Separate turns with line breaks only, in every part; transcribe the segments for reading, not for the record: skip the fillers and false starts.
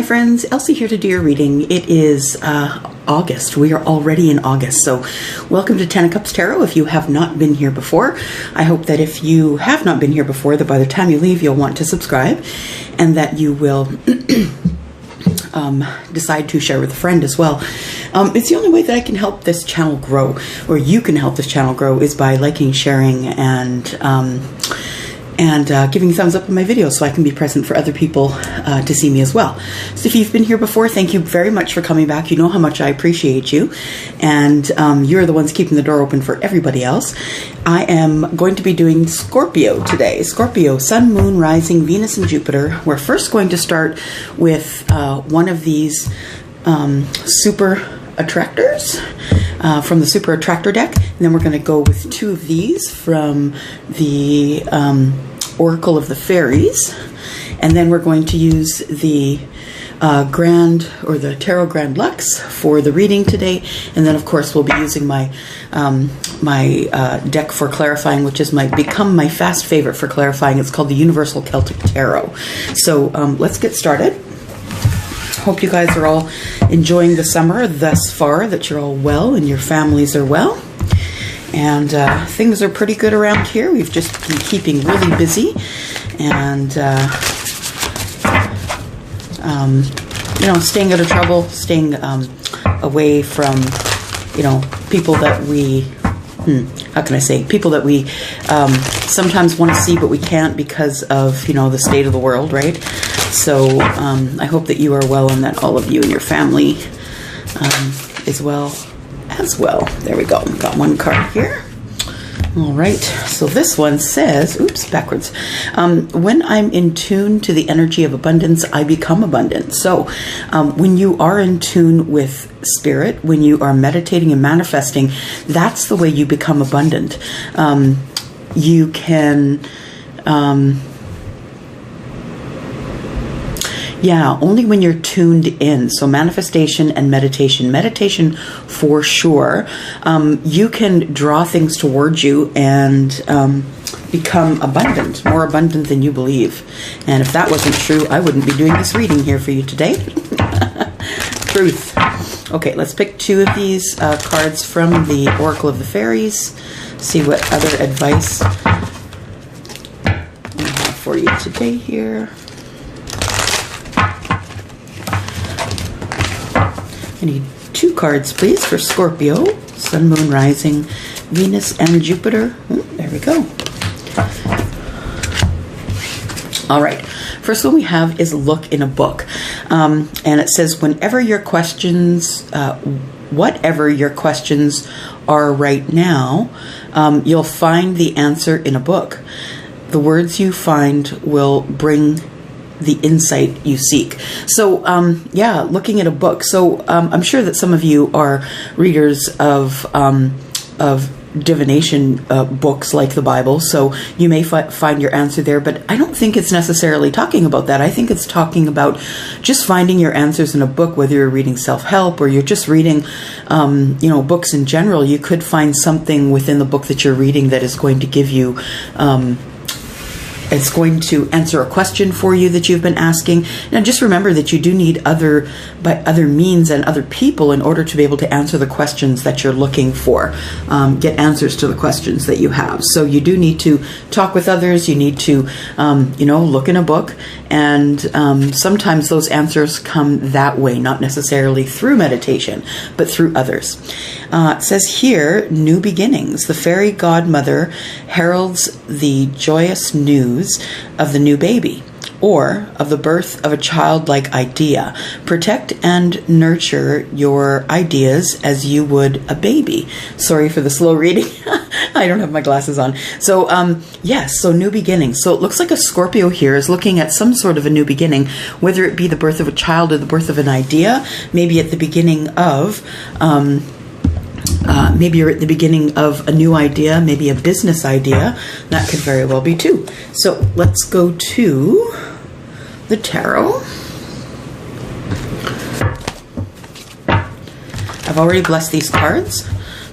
friends, Elsie here to do your reading. It is August. We are already in August. So welcome to Ten of Cups Tarot if you have not been here before. I hope that if you have not been here before, that by the time you leave, you'll want to subscribe and that you will decide to share with a friend as well. It's the only way that I can help this channel grow, or you can help this channel grow, is by liking, sharing, and giving thumbs up on my videos so I can be present for other people to see me as well. So if you've been here before, thank you very much for coming back. You know how much I appreciate you, and you're the ones keeping the door open for everybody else. I am going to be doing Scorpio today. Scorpio, Sun, Moon, Rising, Venus, and Jupiter. We're first going to start with one of these super attractors from the super attractor deck, and then we're going to go with two of these from the Oracle of the Fairies, and then we're going to use the Grand, or the Tarot Grand Lux for the reading today, and then of course we'll be using my deck for clarifying, which is become my fast favorite for clarifying. It's called the Universal Celtic Tarot. So let's get started. Hope you guys are all enjoying the summer thus far, that you're all well and your families are well. And things are pretty good around here. We've just been keeping really busy and, staying out of trouble, staying away from, people that we, how can I say, people that we sometimes want to see but we can't because of, the state of the world, right? So I hope that you are well and that all of you and your family is well as well. There we go. Got one card here. All right. So this one says, oops, backwards. When I'm in tune to the energy of abundance, I become abundant. So when you are in tune with spirit, when you are meditating and manifesting, that's the way you become abundant. You can... only when you're tuned in. So manifestation and meditation. Meditation for sure. You can draw things towards you and become abundant, more abundant than you believe. And if that wasn't true, I wouldn't be doing this reading here for you today. Truth. Okay, let's pick two of these cards from the Oracle of the Fairies. See what other advice we have for you today here. I need two cards, please, for Scorpio, Sun, Moon, Rising, Venus, and Jupiter. There we go. All right. First one we have is look in a book. And it says, whatever your questions are right now, you'll find the answer in a book. The words you find will bring the insight you seek. So, looking at a book. So, I'm sure that some of you are readers of divination books like the Bible. So you may find your answer there, but I don't think it's necessarily talking about that. I think it's talking about just finding your answers in a book, whether you're reading self-help or you're just reading, books in general. You could find something within the book that you're reading that is going to give you, it's going to answer a question for you that you've been asking. Now, just remember that you do need other means and other people in order to be able to answer the questions that you're looking for, get answers to the questions that you have. So you do need to talk with others. You need to, look in a book. And sometimes those answers come that way, not necessarily through meditation, but through others. It says here, new beginnings. The fairy godmother heralds the joyous news of the new baby, or of the birth of a childlike idea. Protect and nurture your ideas as you would a baby. Sorry for the slow reading. I don't have my glasses on. So, yes, so new beginnings. So it looks like a Scorpio here is looking at some sort of a new beginning, whether it be the birth of a child or the birth of an idea, maybe at the beginning of... maybe you're at the beginning of a new idea, maybe a business idea. That could very well be too. So let's go to the tarot. I've already blessed these cards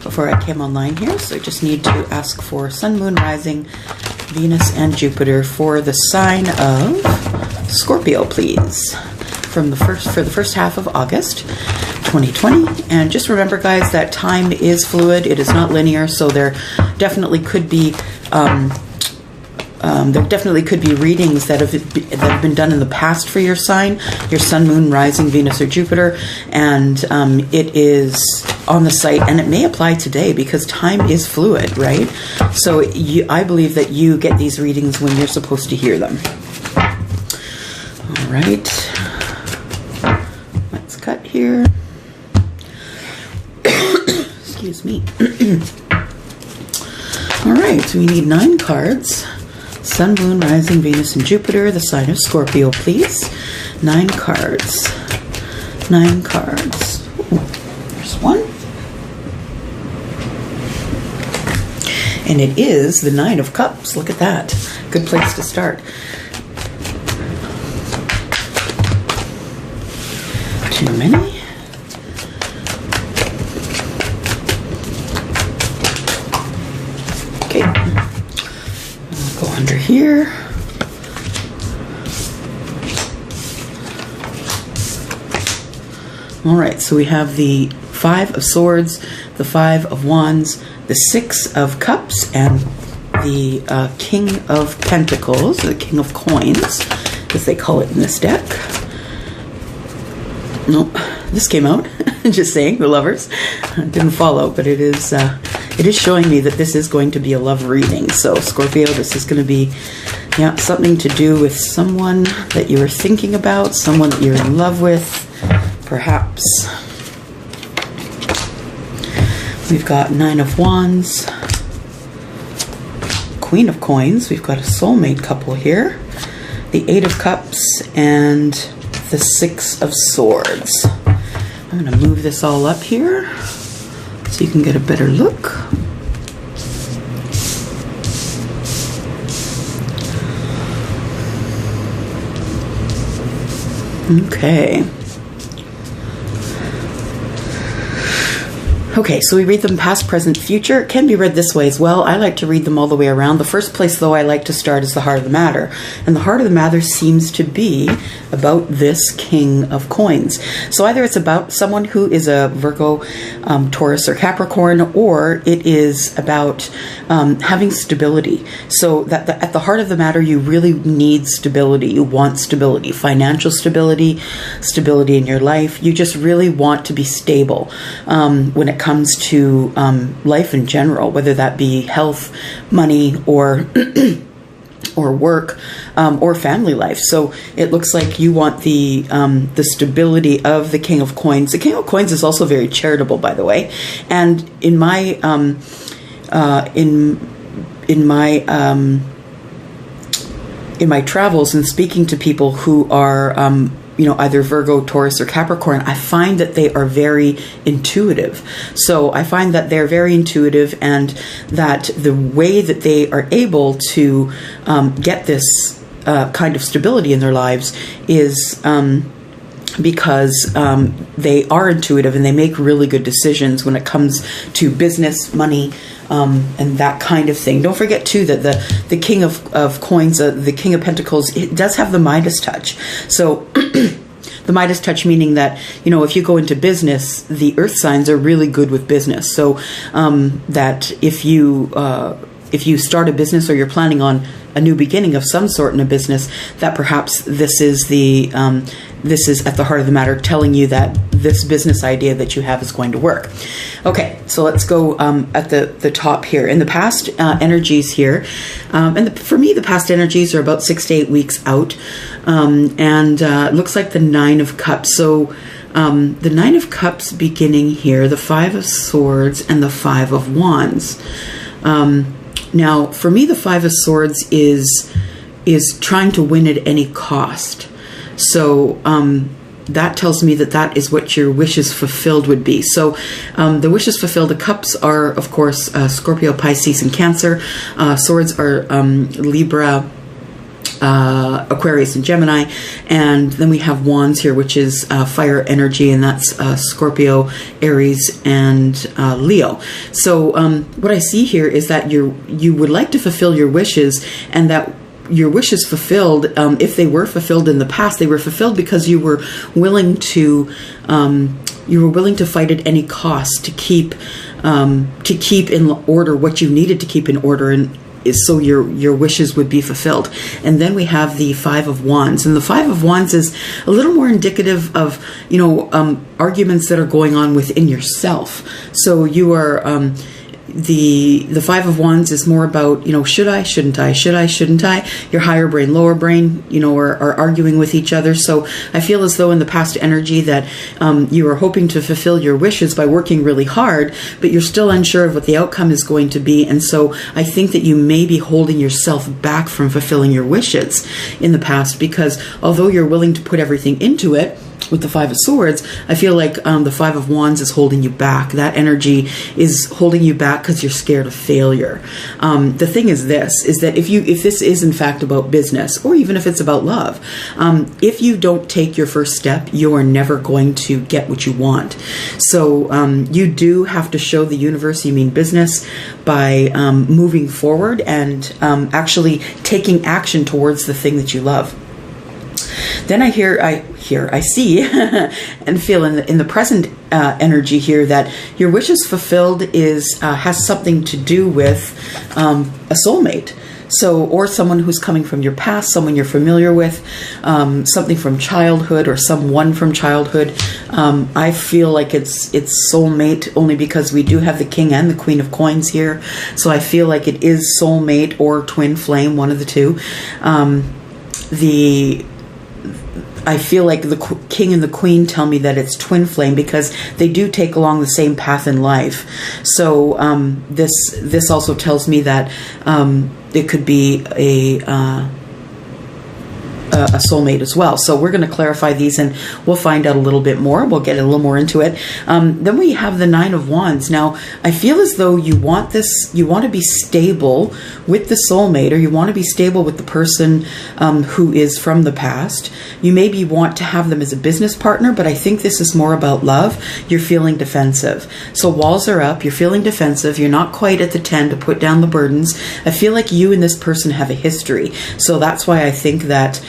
before I came online here, so I just need to ask for Sun, Moon, Rising, Venus, and Jupiter for the sign of Scorpio, please. for the first half of August 2020. And just remember, guys, that time is fluid. It is not linear, so there definitely could be readings that have been done in the past for your sign, your sun, moon, rising, Venus, or Jupiter, and it is on the site, and it may apply today because time is fluid, right? So I believe that you get these readings when you're supposed to hear them. All right, let's cut here. Excuse me. All right, so we need 9 cards. Sun, Moon, Rising, Venus, and Jupiter, the sign of Scorpio, please. 9 cards. 9 cards. Ooh, there's one. And it is the 9 of Cups. Look at that. Good place to start. Too many. Okay. I'll go under here. All right, so we have the 5 of Swords, the 5 of Wands, the 6 of Cups, and the King of Pentacles, the King of Coins, as they call it in this deck. Nope, this came out. Just saying, the Lovers. Didn't follow, but it is showing me that this is going to be a love reading. So, Scorpio, this is going to be something to do with someone that you are thinking about, someone that you're in love with, perhaps. We've got 9 of Wands, Queen of Coins. We've got a soulmate couple here. The 8 of Cups and the 6 of Swords. I'm going to move this all up here so you can get a better look. Okay. Okay, so we read them past, present, future. It can be read this way as well. I like to read them all the way around. The first place, though, I like to start is the heart of the matter. And the heart of the matter seems to be about this King of Coins. So either it's about someone who is a Virgo, Taurus, or Capricorn, or it is about having stability. So that at the heart of the matter, you really need stability. You want stability, financial stability, stability in your life. You just really want to be stable when it comes to life in general, whether that be health, money, or or work, or family life. So it looks like you want the stability of the King of Coins. The King of Coins is also very charitable, by the way. And in my in my travels and speaking to people who are either Virgo, Taurus, or Capricorn, I find that they are very intuitive. So I find that they're very intuitive, and that the way that they are able to get this kind of stability in their lives is because they are intuitive and they make really good decisions when it comes to business, money, and that kind of thing. Don't forget, too, that the King of Coins, the King of Pentacles, it does have the Midas touch. So the Midas touch meaning that, if you go into business, the earth signs are really good with business. So that if you start a business, or you're planning on a new beginning of some sort in a business, that perhaps this is at the heart of the matter, telling you that this business idea that you have is going to work. Okay, so let's go at the top here. In the past energies here, for me, the past energies are about 6 to 8 weeks out, and it looks like the 9 of Cups. So the 9 of Cups beginning here, the 5 of Swords, and the 5 of Wands. Now, for me, the 5 of Swords is trying to win at any cost. So that tells me that is what your wishes fulfilled would be. So the wishes fulfilled, the Cups are, of course, Scorpio, Pisces, and Cancer. Swords are Libra, Aquarius, and Gemini. And then we have Wands here, which is fire energy, and that's Scorpio, Aries, and Leo. So what I see here is that you would like to fulfill your wishes, and that your wishes fulfilled, if they were fulfilled in the past, they were fulfilled because you were willing to fight at any cost to keep in order what you needed to keep in order, and so your wishes would be fulfilled. And then we have the Five of Wands, and the Five of Wands is a little more indicative of arguments that are going on within yourself. So you are the Five of Wands is more about, should I, shouldn't I, should I, shouldn't I? Your higher brain, lower brain, are arguing with each other. So I feel as though in the past energy that you are hoping to fulfill your wishes by working really hard, but you're still unsure of what the outcome is going to be. And so I think that you may be holding yourself back from fulfilling your wishes in the past, because although you're willing to put everything into it, with the Five of Swords, I feel like the Five of Wands is holding you back. That energy is holding you back because you're scared of failure. The thing is this, is that if this is in fact about business, or even if it's about love, if you don't take your first step, you are never going to get what you want. So you do have to show the universe you mean business by moving forward and actually taking action towards the thing that you love. Then I see and feel in the present energy here that your wishes fulfilled has something to do with a soulmate. So, or someone who's coming from your past, someone you're familiar with, something from childhood or someone from childhood. I feel like it's soulmate only because we do have the King and the Queen of Coins here. So I feel like it is soulmate or twin flame, one of the two. I feel like the King and the Queen tell me that it's twin flame because they do take along the same path in life. So this also tells me that it could be a soulmate as well. So we're going to clarify these and we'll find out a little bit more. We'll get a little more into it. Then we have the Nine of Wands. Now, I feel as though you want to be stable with the soulmate, or you want to be stable with the person who is from the past. You maybe want to have them as a business partner, but I think this is more about love. You're feeling defensive. So walls are up. You're feeling defensive. You're not quite at the 10 to put down the burdens. I feel like you and this person have a history. So that's why I think that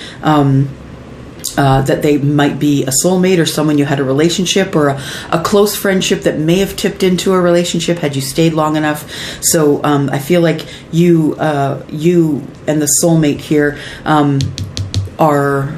that they might be a soulmate or someone you had a relationship or a close friendship that may have tipped into a relationship had you stayed long enough. So I feel like you and the soulmate here are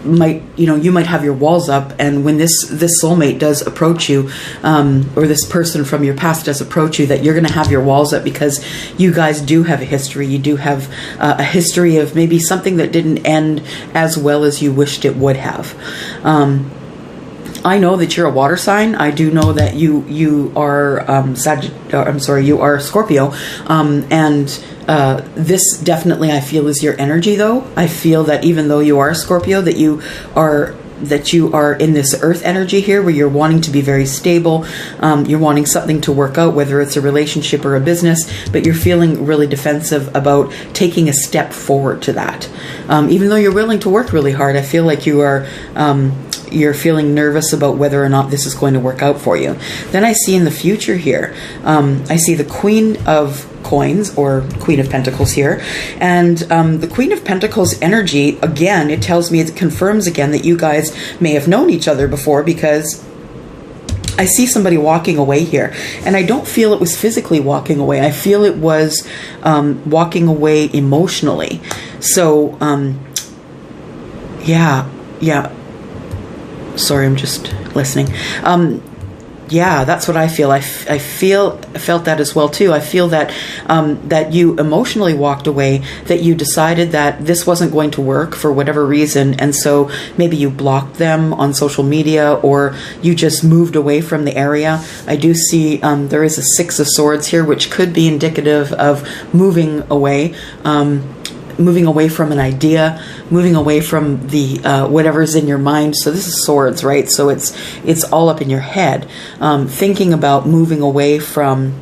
you might have your walls up, and when this soulmate does approach you, or this person from your past does approach you, that you're going to have your walls up because you guys do have a history. You do have a history of maybe something that didn't end as well as you wished it would have. I know that you're a water sign. I do know that you are you are Scorpio, and this definitely I feel is your energy. Though I feel that even though you are a Scorpio, that you are in this earth energy here where you're wanting to be very stable. You're wanting something to work out, whether it's a relationship or a business, but you're feeling really defensive about taking a step forward to that. Even though you're willing to work really hard, I feel like you're feeling nervous about whether or not this is going to work out for you. Then I see in the future here, I see the Queen of Coins or Queen of Pentacles here. And the Queen of Pentacles energy, again, it tells me, it confirms again that you guys may have known each other before, because I see somebody walking away here. And I don't feel it was physically walking away. I feel it was walking away emotionally. So, yeah. Sorry, I'm just listening. Yeah, that's what I feel. I felt that as well too. I feel that that you emotionally walked away, that you decided that this wasn't going to work for whatever reason, and so maybe you blocked them on social media, or you just moved away from the area. I do see there is a Six of Swords here, which could be indicative of moving away. Moving away from an idea, moving away from the whatever's in your mind. So this is swords, right? So it's all up in your head. Thinking about moving away from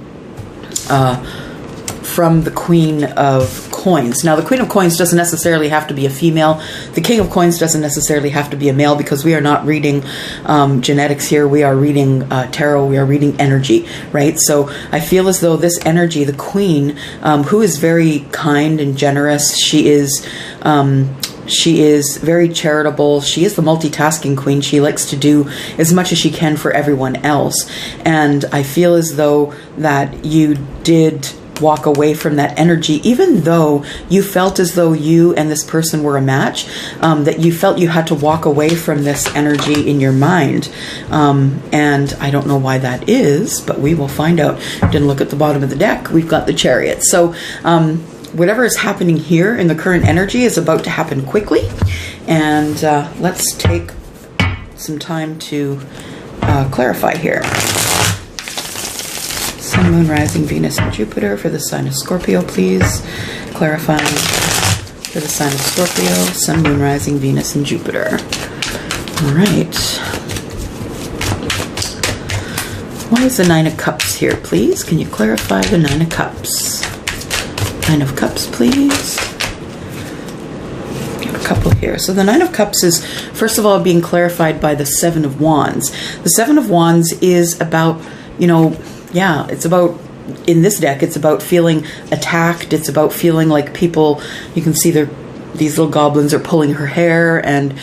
the Queen of Coins. Now, the Queen of Coins doesn't necessarily have to be a female. The King of Coins doesn't necessarily have to be a male, because we are not reading genetics here. We are reading tarot. We are reading energy, right? So I feel as though this energy, the Queen, who is very kind and generous, she is very charitable. She is the multitasking queen. She likes to do as much as she can for everyone else. And I feel as though that you did walk away from that energy, even though you felt as though you and this person were a match, that you felt you had to walk away from this energy in your mind. And I don't know why that is, but we will find out. Didn't look at the bottom of the deck. We've got the Chariot. So, whatever is happening here in the current energy is about to happen quickly. And let's take some time to clarify here. Sun, Moon, Rising, Venus, and Jupiter for the sign of Scorpio, please. Clarifying for the sign of Scorpio, Sun, Moon, Rising, Venus, and Jupiter. All right. Why is the Nine of Cups here, please? Can you clarify the Nine of Cups? Nine of Cups, please. Got a couple here. So the Nine of Cups is, first of all, being clarified by the Seven of Wands. The Seven of Wands is about, it's about, in this deck, it's about feeling attacked. It's about feeling like people, you can see these little goblins are pulling her hair and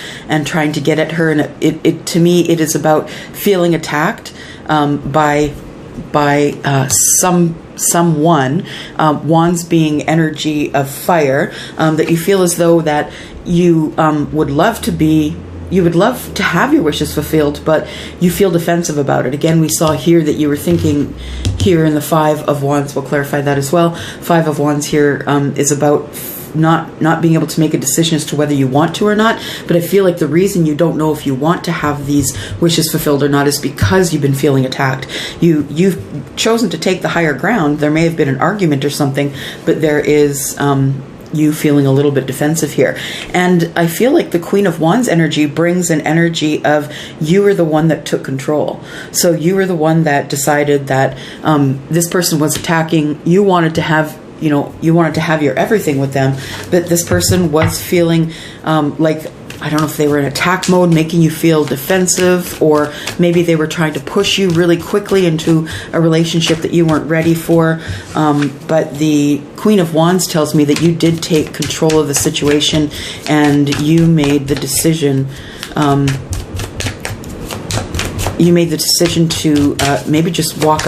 trying to get at her. And it to me, it is about feeling attacked by someone, wands being energy of fire, that you feel as though that you would love to have your wishes fulfilled, but you feel defensive about it. Again, we saw here that you were thinking here in the Five of Wands. We'll clarify that as well. Five of Wands here is about not being able to make a decision as to whether you want to or not. But I feel like the reason you don't know if you want to have these wishes fulfilled or not is because you've been feeling attacked. You've chosen to take the higher ground. There may have been an argument or something, but there is you feeling a little bit defensive here. And I feel like the Queen of Wands energy brings an energy of you were the one that took control. So you were the one that decided that this person was attacking. You wanted to have your everything with them, but this person was feeling like, I don't know if they were in attack mode, making you feel defensive, or maybe they were trying to push you really quickly into a relationship that you weren't ready for. But the Queen of Wands tells me that you did take control of the situation and you made the decision. You made the decision to maybe just walk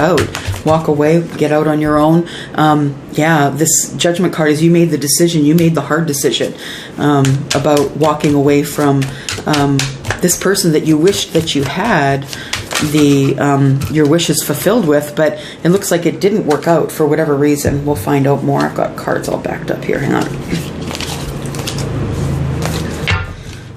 away, get out on your own. This Judgment card is you made the decision, you made the hard decision about walking away from this person that you wished that you had your wishes fulfilled with, but it looks like it didn't work out for whatever reason. We'll find out more. I've got cards all backed up here. Hang on.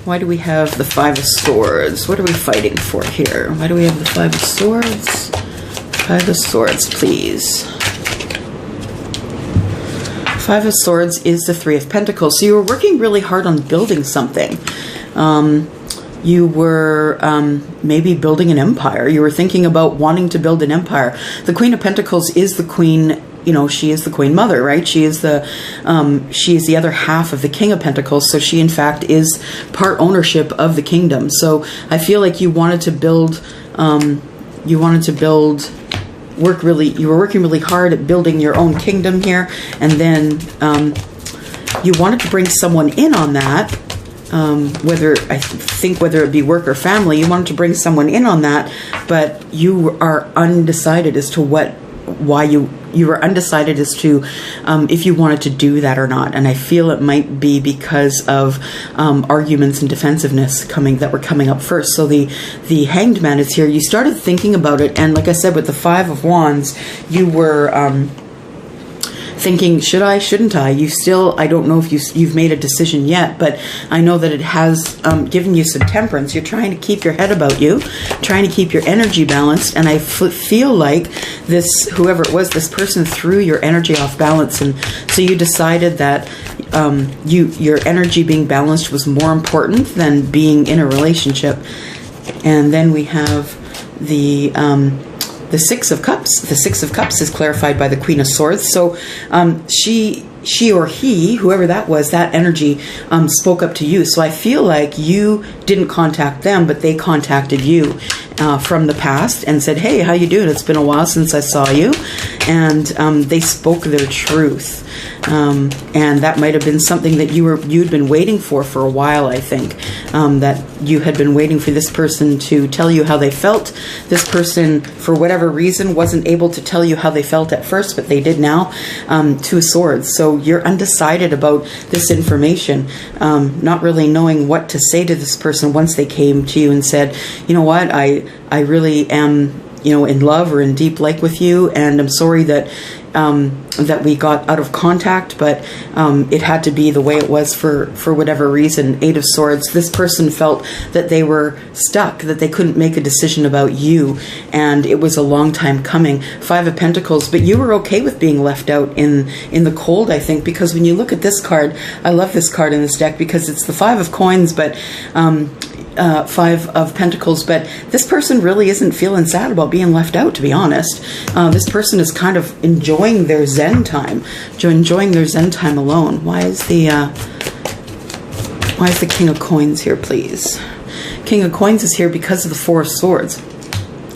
Why do we have the Five of Swords? What are we fighting for here? Why do we have the Five of Swords? Five of Swords, please. Five of Swords is the Three of Pentacles. So you were working really hard on building something. You were maybe building an empire. You were thinking about wanting to build an empire. The Queen of Pentacles is the queen. She is the Queen Mother, right? She is the other half of the King of Pentacles. So she, in fact, is part ownership of the kingdom. So I feel like you wanted to build, you were working really hard at building your own kingdom here. And then you wanted to bring someone in on that. Whether it be work or family, you wanted to bring someone in on that, but you are undecided as to why you were undecided as to if you wanted to do that or not. And I feel it might be because of arguments and defensiveness that were coming up first. So the Hanged Man is here. You started thinking about it, and like I said, with the Five of Wands, you were thinking, should I, shouldn't I? I don't know if you've made a decision yet, but I know that it has given you some temperance. You're trying to keep your head about you, trying to keep your energy balanced, and I feel like whoever it was, this person threw your energy off balance, and so you decided that your energy being balanced was more important than being in a relationship. And then we have the the Six of Cups. The Six of Cups is clarified by the Queen of Swords. So she or he, whoever that was, that energy spoke up to you. So I feel like you didn't contact them, but they contacted you from the past and said, hey, how you doing? It's been a while since I saw you. And they spoke their truth. And that might have been something that you'd been waiting for a while, I think. That you had been waiting for this person to tell you how they felt. This person, for whatever reason, wasn't able to tell you how they felt at first, but they did now. Two of Swords. So you're undecided about this information, not really knowing what to say to this person once they came to you and said, you know what, I really am, in love or in deep like with you, and I'm sorry that that we got out of contact, but it had to be the way it was for whatever reason. Eight of Swords. This person felt that they were stuck, that they couldn't make a decision about you, and it was a long time coming. Five of Pentacles. But you were okay with being left out in the cold, I think, because when you look at this card, I love this card in this deck because it's the Five of Coins, but Five of Pentacles, but this person really isn't feeling sad about being left out, to be honest. This person is kind of enjoying their Zen time, alone. Why is the King of Coins here, please? King of Coins is here because of the Four of Swords.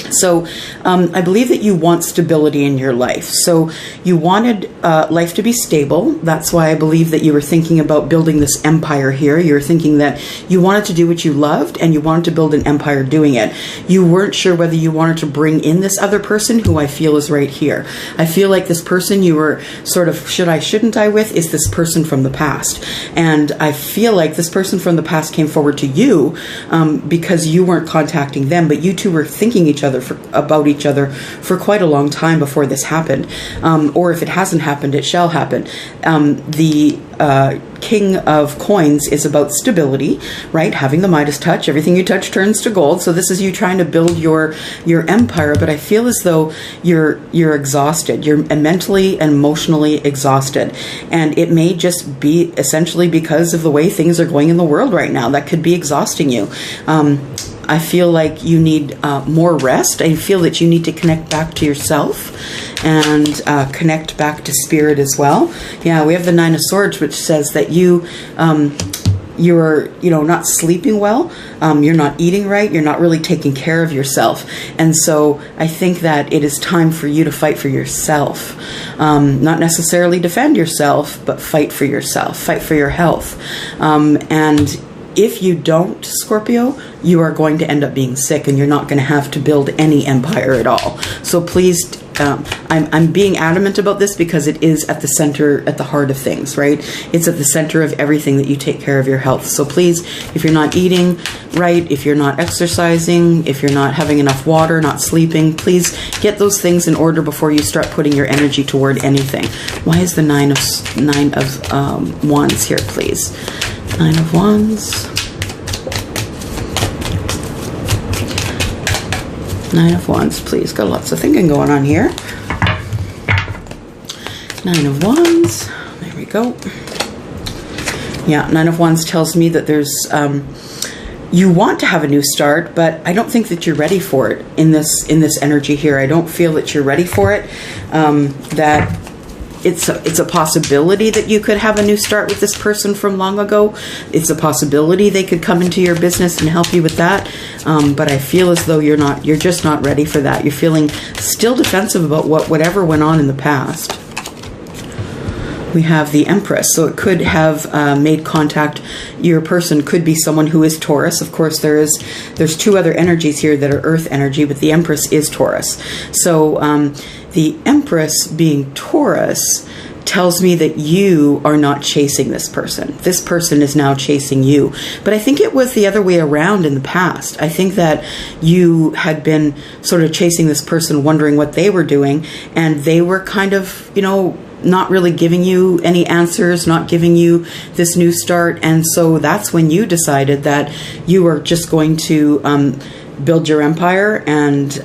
So I believe that you want stability in your life. So you wanted life to be stable. That's why I believe that you were thinking about building this empire here. You're thinking that you wanted to do what you loved and you wanted to build an empire doing it. You weren't sure whether you wanted to bring in this other person who I feel is right here. I feel like this person you were sort of should I, shouldn't I with is this person from the past. And I feel like this person from the past came forward to you because you weren't contacting them, but you two were thinking about each other for quite a long time before this happened. Or if it hasn't happened, it shall happen. The King of Coins is about stability, right? Having the Midas touch. Everything you touch turns to gold. So this is you trying to build your empire, but I feel as though you're exhausted. You're mentally and emotionally exhausted. And it may just be essentially because of the way things are going in the world right now. That could be exhausting you. I feel like you need more rest. I feel that you need to connect back to yourself and connect back to spirit as well. Yeah, we have the Nine of Swords, which says that you're not sleeping well. You're not eating right. You're not really taking care of yourself. And so I think that it is time for you to fight for yourself. Not necessarily defend yourself, but fight for yourself. Fight for your health. And if you don't, Scorpio, you are going to end up being sick and you're not going to have to build any empire at all. So please, I'm being adamant about this because it is at the center, at the heart of things, right? It's at the center of everything that you take care of your health. So please, if you're not eating right, if you're not exercising, if you're not having enough water, not sleeping, please get those things in order before you start putting your energy toward anything. Why is the Nine of Wands here, please? Nine of Wands. Nine of Wands, please. Got lots of thinking going on here. Nine of Wands. There we go. Yeah, Nine of Wands tells me that there's... you want to have a new start, but I don't think that you're ready for it in this energy here. I don't feel that you're ready for it. That... It's a possibility that you could have a new start with this person from long ago. It's a possibility they could come into your business and help you with that. But I feel as though you're just not ready for that. You're feeling still defensive about whatever went on in the past. We have the Empress, so it could have made contact. Your person could be someone who is Taurus. Of course, there's two other energies here that are Earth energy, but the Empress is Taurus. So the Empress being Taurus tells me that you are not chasing this person. This person is now chasing you. But I think it was the other way around in the past. I think that you had been sort of chasing this person, wondering what they were doing, and they were kind of, not really giving you any answers, not giving you this new start. And so that's when you decided that you are just going to build your empire and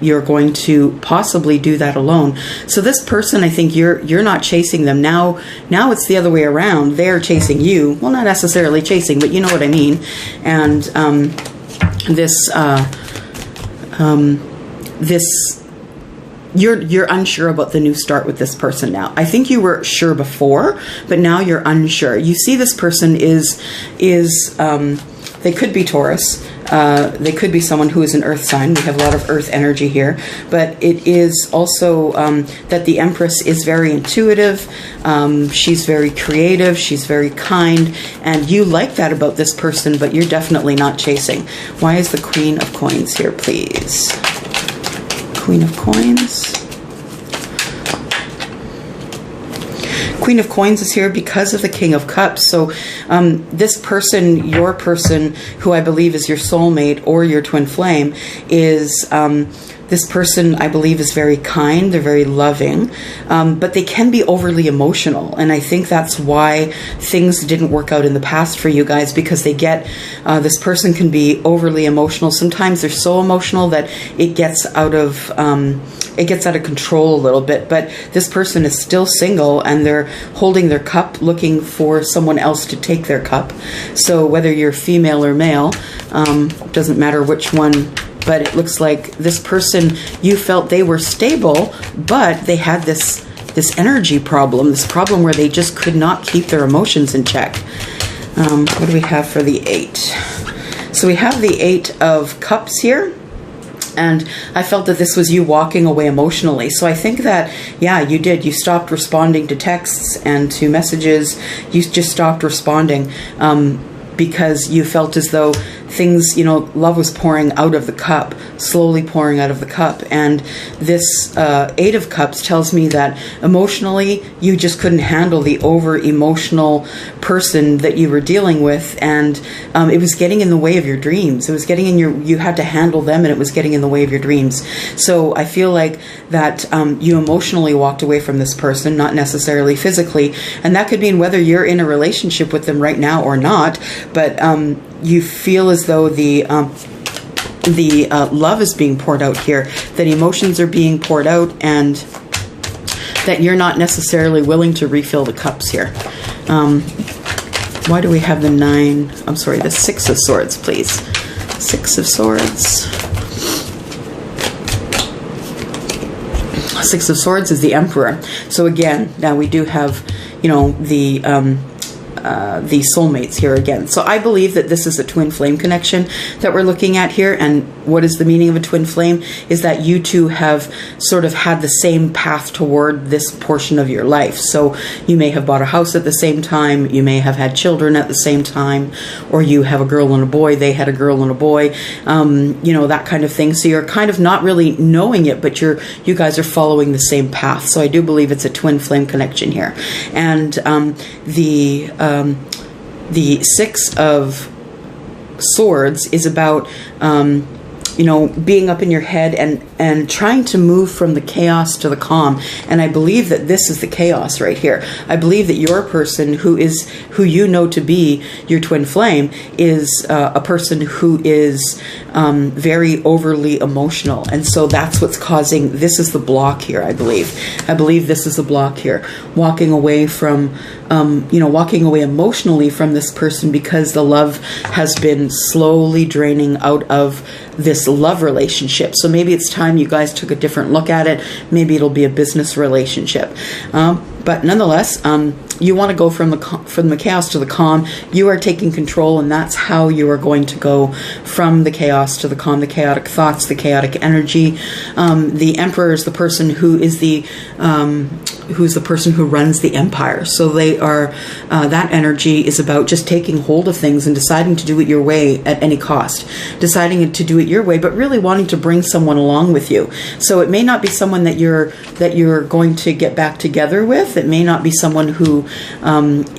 you're going to possibly do that alone. So this person, I think you're not chasing them. Now it's the other way around. They're chasing you. Well, not necessarily chasing, but you know what I mean. you're unsure about the new start with this person now. I think you were sure before, but now you're unsure. You see this person is they could be Taurus. They could be someone who is an earth sign. We have a lot of earth energy here. But it is also that the Empress is very intuitive. She's very creative. She's very kind. And you like that about this person, but you're definitely not chasing. Why is the Queen of Coins here, please? Queen of Coins. Queen of Coins is here because of the King of Cups. So this person, your person, who I believe is your soulmate or your twin flame, is this person, I believe, is very kind. They're very loving, but they can be overly emotional. And I think that's why things didn't work out in the past for you guys, because they get, this person can be overly emotional. Sometimes they're so emotional that it gets out of control a little bit. But this person is still single, and they're holding their cup, looking for someone else to take their cup. So whether you're female or male, doesn't matter which one. But it looks like this person, you felt they were stable, but they had this energy problem, this problem where they just could not keep their emotions in check. What do we have for the 8? So we have the 8 of Cups here. And I felt that this was you walking away emotionally. So I think that, yeah, you did. You stopped responding to texts and to messages. You just stopped responding because you felt as though things, love was pouring out of the cup, slowly pouring out of the cup. And this 8 of Cups tells me that emotionally, you just couldn't handle the over-emotional person that you were dealing with. And it was getting in the way of your dreams. It was getting in you had to handle them, and it was getting in the way of your dreams. So I feel like that you emotionally walked away from this person, not necessarily physically. And that could mean whether you're in a relationship with them right now or not. But you feel as though the love is being poured out here, that emotions are being poured out, and that you're not necessarily willing to refill the cups here. Why do we have the 6 of Swords, please? 6 of Swords. 6 of Swords is the Emperor. So again, now we do have, the soulmates here again. So I believe that this is a twin flame connection that we're looking at here. And what is the meaning of a twin flame? Is that you two have sort of had the same path toward this portion of your life. So you may have bought a house at the same time, you may have had children at the same time, or you have a girl and a boy, they had a girl and a boy, that kind of thing. So you're kind of not really knowing it, but you guys are following the same path. So I do believe it's a twin flame connection here. And the 6 of Swords is about being up in your head and trying to move from the chaos to the calm. And I believe that this is the chaos right here. I believe that your person, who you know to be your twin flame, is a person who is very overly emotional. And so that's what's causing, this is the block here, I believe. I believe this is the block here. Walking away from, walking away emotionally from this person because the love has been slowly draining out of this love relationship. So maybe it's time you guys took a different look at it. Maybe it'll be a business relationship. But nonetheless, you want to go from the chaos to the calm. You are taking control, and that's how you are going to go from the chaos to the calm, the chaotic thoughts, the chaotic energy. The Emperor is the person who's the person who runs the empire. So they are, that energy is about just taking hold of things and deciding to do it your way at any cost. Deciding to do it your way, but really wanting to bring someone along with you. So it may not be someone that you're going to get back together with. It may not be someone who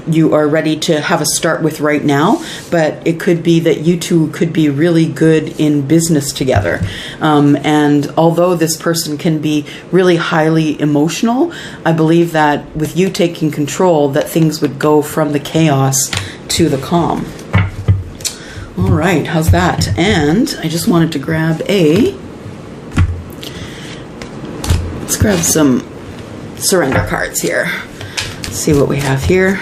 you are ready to have a start with right now, but it could be that you two could be really good in business together. And although this person can be really highly emotional, I believe that with you taking control, that things would go from the chaos to the calm. All right, how's that? And I just wanted to grab let's grab some surrender cards here. Let's see what we have here.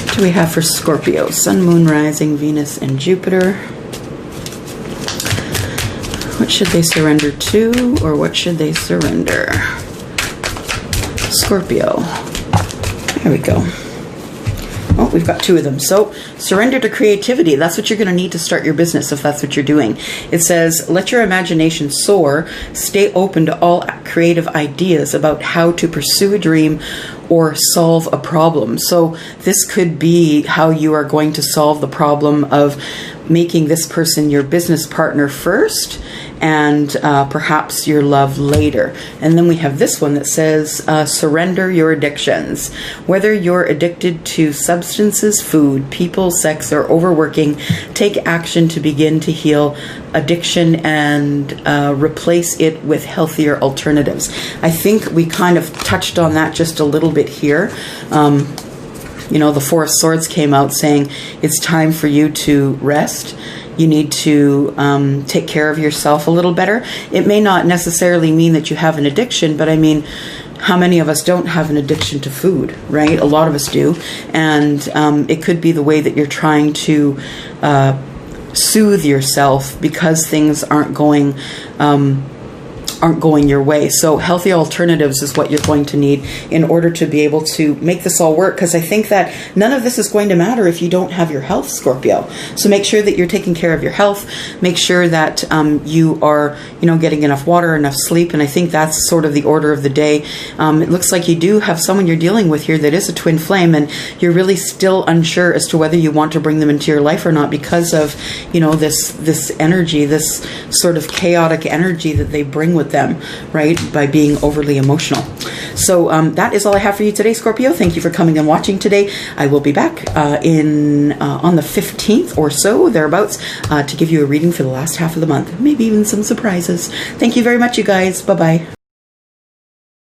What do we have for Scorpio? Sun, Moon, Rising, Venus, and Jupiter. What should they surrender to, or what should they surrender? Scorpio. There we go. Oh, we've got 2 of them. So, surrender to creativity. That's what you're going to need to start your business if that's what you're doing. It says, let your imagination soar. Stay open to all creative ideas about how to pursue a dream or solve a problem. So, this could be how you are going to solve the problem of making this person your business partner first, and perhaps your love later. And then we have this one that says, surrender your addictions. Whether you're addicted to substances, food, people, sex, or overworking, take action to begin to heal addiction and replace it with healthier alternatives. I think we kind of touched on that just a little bit here. You know, the 4 of Swords came out saying it's time for you to rest. You need to take care of yourself a little better. It may not necessarily mean that you have an addiction, but I mean, how many of us don't have an addiction to food, right? A lot of us do. And it could be the way that you're trying to soothe yourself because things aren't going your way. So healthy alternatives is what you're going to need in order to be able to make this all work, because I think that none of this is going to matter if you don't have your health, Scorpio. So make sure that you're taking care of your health. Make sure that you are, you know, getting enough water, enough sleep, and I think that's sort of the order of the day. It looks like you do have someone you're dealing with here that is a twin flame, and you're really still unsure as to whether you want to bring them into your life or not because of, you know, this energy, this sort of chaotic energy that they bring with them, right, by being overly emotional. So that is all I have for you today, Scorpio. Thank you for coming and watching today. I will be back on the 15th or so, thereabouts, to give you a reading for the last half of the month. Maybe even some surprises. Thank you very much, you guys. Bye-bye.